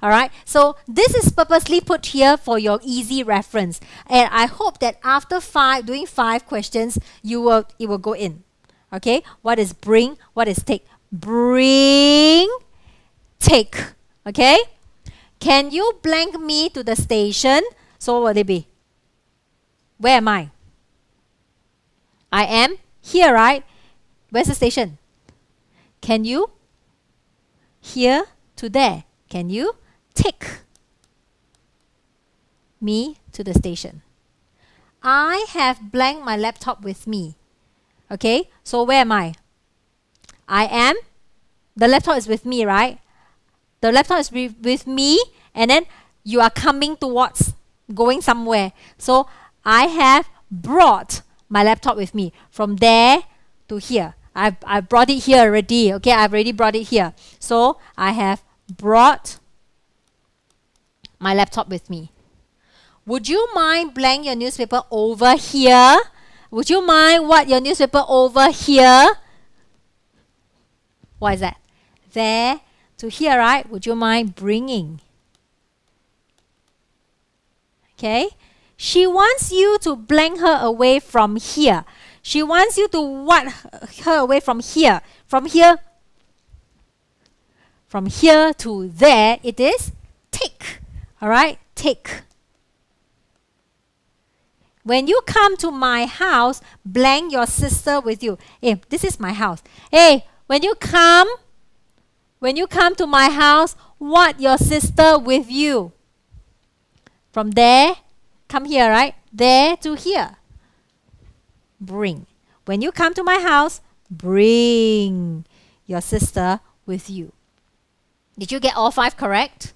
All right, so this is purposely put here for your easy reference, and I hope that after doing five questions, it will go in. Okay, what is bring? What is take? Bring, take. Okay, can you blank me to the station? So what will it be? Where am I? I am here, right? Where's the station? Can you? Here to there. Can you take me to the station? I have blank my laptop with me. Okay, so where am I? I am. The laptop is with me, right? The laptop is with me, and then you are coming towards, going somewhere. So I have brought my laptop with me from there to here. I've brought it here already. Okay, I've already brought it here. So I have brought my laptop with me. Would you mind blank your newspaper over here? Would you mind what your newspaper over here? What is that? There to here, right? Would you mind bringing? Okay. She wants you to blank her away from here. She wants you to what her away from here. From here to there, it is take. All right, take. When you come to my house, blank your sister with you. Hey, this is my house. Hey, when you come to my house, what your sister with you? From there, come here, right? There to here. Bring. When you come to my house, bring your sister with you. Did you get all five correct?